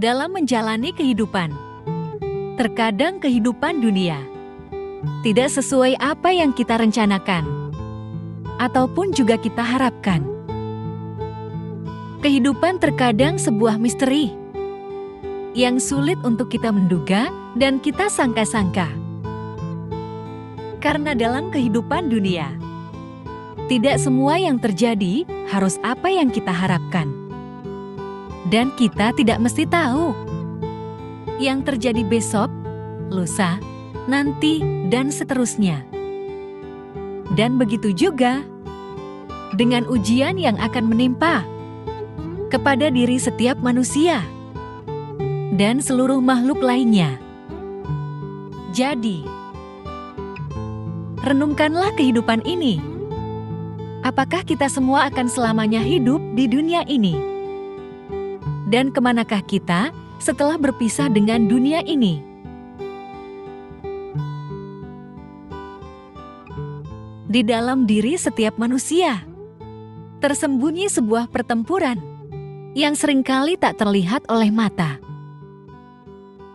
dalam menjalani kehidupan. Terkadang kehidupan dunia tidak sesuai apa yang kita rencanakan, ataupun juga kita harapkan. Kehidupan terkadang sebuah misteri yang sulit untuk kita menduga dan kita sangka-sangka. Karena dalam kehidupan dunia, tidak semua yang terjadi harus apa yang kita harapkan. Dan kita tidak mesti tahu yang terjadi besok, lusa, nanti, dan seterusnya. Dan begitu juga dengan ujian yang akan menimpa kepada diri setiap manusia dan seluruh makhluk lainnya. Jadi, renungkanlah kehidupan ini. Apakah kita semua akan selamanya hidup di dunia ini? Dan kemanakah kita setelah berpisah dengan dunia ini? Di dalam diri setiap manusia tersembunyi sebuah pertempuran yang seringkali tak terlihat oleh mata.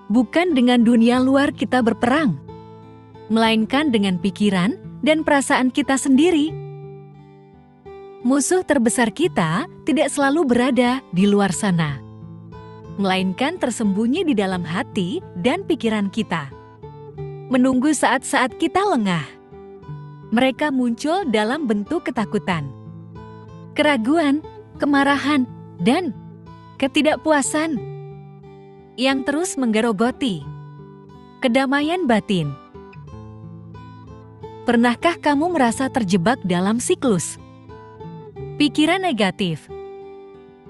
Bukan dengan dunia luar kita berperang, melainkan dengan pikiran dan perasaan kita sendiri. Musuh terbesar kita tidak selalu berada di luar sana, melainkan tersembunyi di dalam hati dan pikiran kita. Menunggu saat-saat kita lengah. Mereka muncul dalam bentuk ketakutan, keraguan, kemarahan, dan ketidakpuasan yang terus menggerogoti kedamaian batin. Pernahkah kamu merasa terjebak dalam siklus pikiran negatif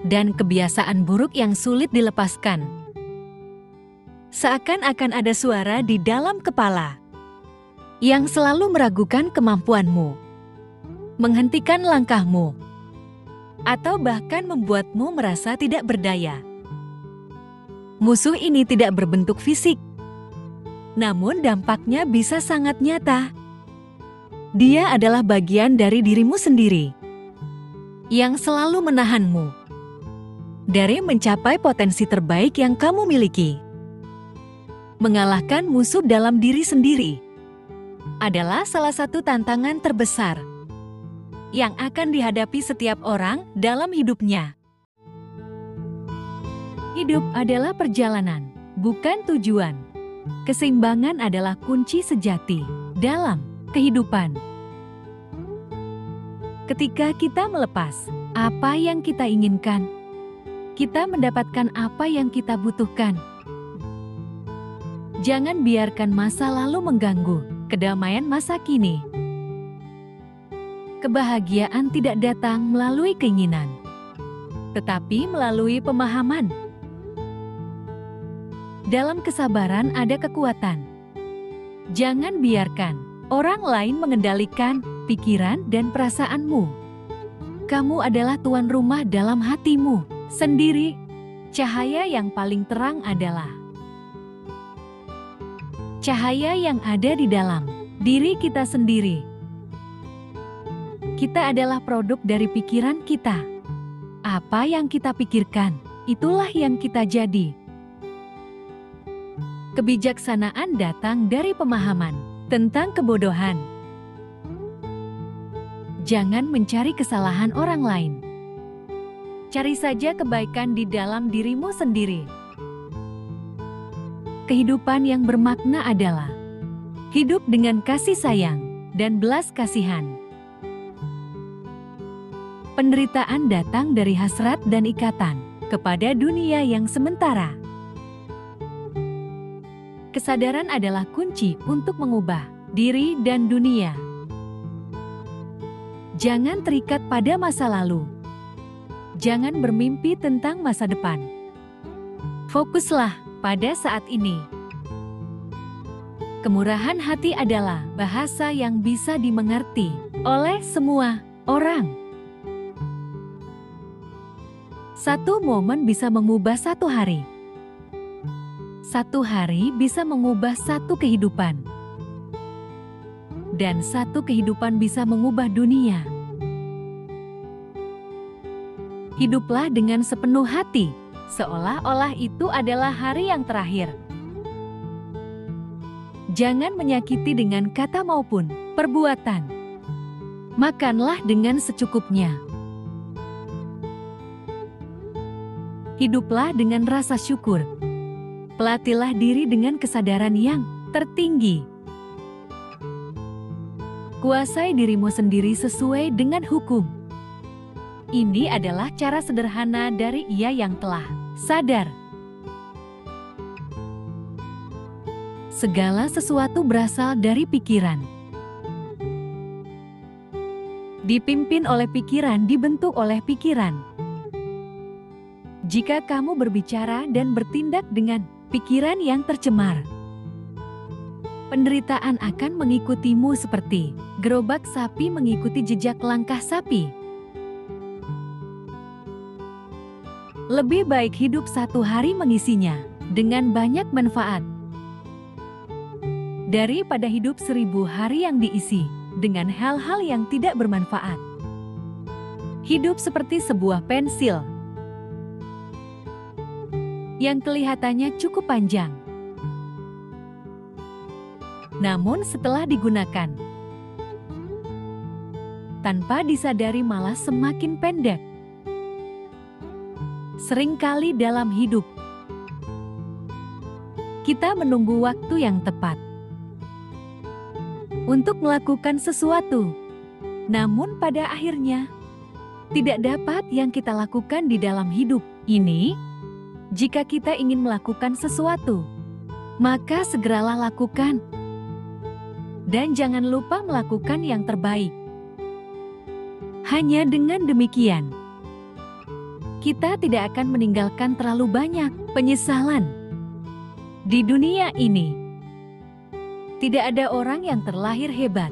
dan kebiasaan buruk yang sulit dilepaskan? Seakan-akan ada suara di dalam kepala yang selalu meragukan kemampuanmu, menghentikan langkahmu, atau bahkan membuatmu merasa tidak berdaya. Musuh ini tidak berbentuk fisik, namun dampaknya bisa sangat nyata. Dia adalah bagian dari dirimu sendiri yang selalu menahanmu dari mencapai potensi terbaik yang kamu miliki. Mengalahkan musuh dalam diri sendiri adalah salah satu tantangan terbesar yang akan dihadapi setiap orang dalam hidupnya. Hidup adalah perjalanan, bukan tujuan. Keseimbangan adalah kunci sejati dalam kehidupan. Ketika kita melepas apa yang kita inginkan, kita mendapatkan apa yang kita butuhkan. Jangan biarkan masa lalu mengganggu kedamaian masa kini. Kebahagiaan tidak datang melalui keinginan, tetapi melalui pemahaman. Dalam kesabaran ada kekuatan. Jangan biarkan orang lain mengendalikan pikiran dan perasaanmu. Kamu adalah tuan rumah dalam hatimu sendiri. Cahaya yang paling terang adalah cahaya yang ada di dalam diri kita sendiri. Kita adalah produk dari pikiran kita. Apa yang kita pikirkan, itulah yang kita jadi. Kebijaksanaan datang dari pemahaman tentang kebodohan. Jangan mencari kesalahan orang lain. Cari saja kebaikan di dalam dirimu sendiri. Kehidupan yang bermakna adalah hidup dengan kasih sayang dan belas kasihan. Penderitaan datang dari hasrat dan ikatan kepada dunia yang sementara. Kesadaran adalah kunci untuk mengubah diri dan dunia. Jangan terikat pada masa lalu. Jangan bermimpi tentang masa depan. Fokuslah pada saat ini. Kemurahan hati adalah bahasa yang bisa dimengerti oleh semua orang. Satu momen bisa mengubah satu hari. Satu hari bisa mengubah satu kehidupan. Dan satu kehidupan bisa mengubah dunia. Hiduplah dengan sepenuh hati seolah-olah itu adalah hari yang terakhir. Jangan menyakiti dengan kata maupun perbuatan. Makanlah dengan secukupnya. Hiduplah dengan rasa syukur. Pelatihlah diri dengan kesadaran yang tertinggi. Kuasai dirimu sendiri sesuai dengan hukum. Ini adalah cara sederhana dari Ia yang telah sadar. Segala sesuatu berasal dari pikiran. Dipimpin oleh pikiran, dibentuk oleh pikiran. Jika kamu berbicara dan bertindak dengan pikiran yang tercemar, penderitaan akan mengikutimu seperti gerobak sapi mengikuti jejak langkah sapi. Lebih baik hidup satu hari mengisinya dengan banyak manfaat, daripada hidup 1000 hari yang diisi dengan hal-hal yang tidak bermanfaat. Hidup seperti sebuah pensil yang kelihatannya cukup panjang, namun setelah digunakan, tanpa disadari malah semakin pendek. Seringkali dalam hidup, kita menunggu waktu yang tepat untuk melakukan sesuatu, namun pada akhirnya tidak dapat yang kita lakukan di dalam hidup ini. Jika kita ingin melakukan sesuatu, maka segeralah lakukan, dan jangan lupa melakukan yang terbaik. Hanya dengan demikian, kita tidak akan meninggalkan terlalu banyak penyesalan di dunia ini. Tidak ada orang yang terlahir hebat.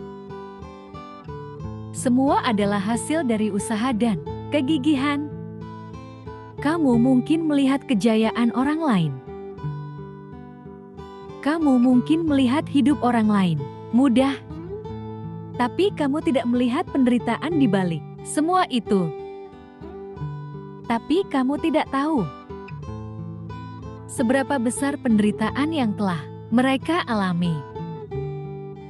Semua adalah hasil dari usaha dan kegigihan. Kamu mungkin melihat kejayaan orang lain. Kamu mungkin melihat hidup orang lain mudah, tapi kamu tidak melihat penderitaan di balik semua itu. Tapi kamu tidak tahu seberapa besar penderitaan yang telah mereka alami.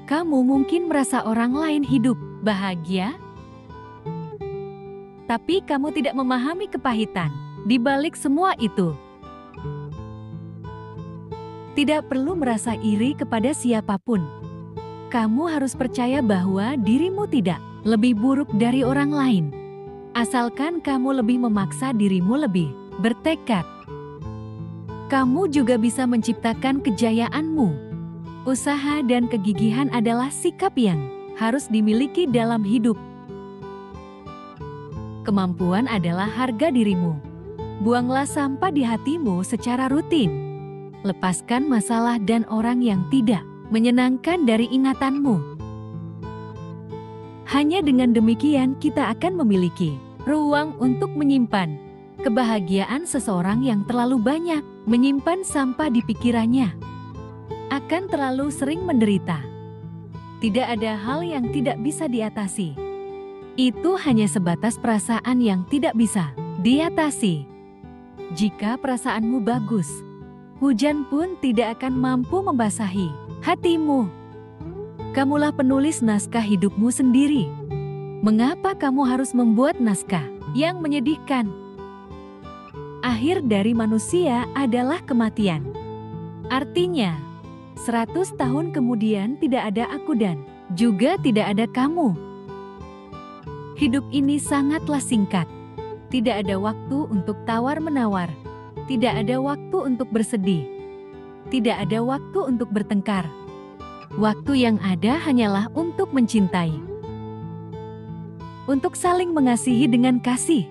Kamu mungkin merasa orang lain hidup bahagia, tapi kamu tidak memahami kepahitan di balik semua itu. Tidak perlu merasa iri kepada siapapun. Kamu harus percaya bahwa dirimu tidak lebih buruk dari orang lain, asalkan kamu lebih memaksa dirimu lebih bertekad. Kamu juga bisa menciptakan kejayaanmu. Usaha dan kegigihan adalah sikap yang harus dimiliki dalam hidup. Kemampuan adalah harga dirimu. Buanglah sampah di hatimu secara rutin. Lepaskan masalah dan orang yang tidak menyenangkan dari ingatanmu. Hanya dengan demikian kita akan memiliki ruang untuk menyimpan kebahagiaan. Seseorang yang terlalu banyak menyimpan sampah di pikirannya akan terlalu sering menderita. Tidak ada hal yang tidak bisa diatasi. Itu hanya sebatas perasaan yang tidak bisa diatasi. Jika perasaanmu bagus, hujan pun tidak akan mampu membasahi hatimu. Kamulah penulis naskah hidupmu sendiri. Mengapa kamu harus membuat naskah yang menyedihkan? Akhir dari manusia adalah kematian. Artinya, 100 tahun kemudian tidak ada aku dan juga tidak ada kamu. Hidup ini sangatlah singkat. Tidak ada waktu untuk tawar-menawar. Tidak ada waktu untuk bersedih. Tidak ada waktu untuk bertengkar. Waktu yang ada hanyalah untuk mencintai. Untuk saling mengasihi dengan kasih.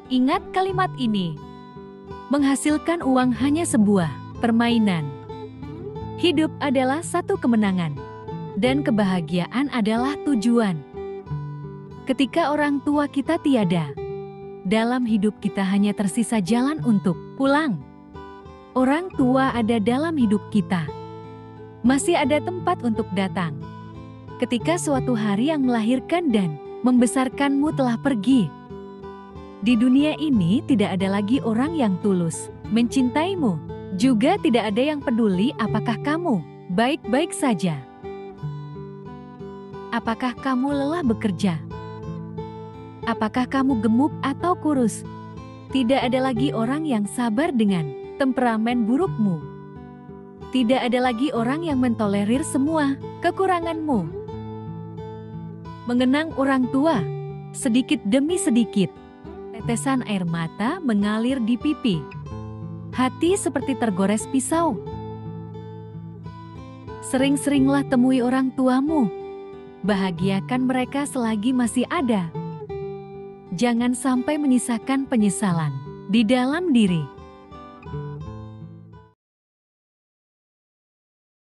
Ingat kalimat ini. Menghasilkan uang hanya sebuah permainan. Hidup adalah satu kemenangan. Dan kebahagiaan adalah tujuan. Ketika orang tua kita tiada, dalam hidup kita hanya tersisa jalan untuk pulang. Orang tua ada dalam hidup kita. Masih ada tempat untuk datang. Ketika suatu hari yang melahirkan dan membesarkanmu telah pergi, Di dunia ini tidak ada lagi orang yang tulus mencintaimu. Juga tidak ada yang peduli apakah kamu baik-baik saja. Apakah kamu lelah bekerja? Apakah kamu gemuk atau kurus? Tidak ada lagi orang yang sabar dengan temperamen burukmu. Tidak ada lagi orang yang mentolerir semua kekuranganmu. Mengenang orang tua, sedikit demi sedikit, tetesan air mata mengalir di pipi. Hati seperti tergores pisau. Sering-seringlah temui orang tuamu. Bahagiakan mereka selagi masih ada. Jangan sampai menyisakan penyesalan di dalam diri.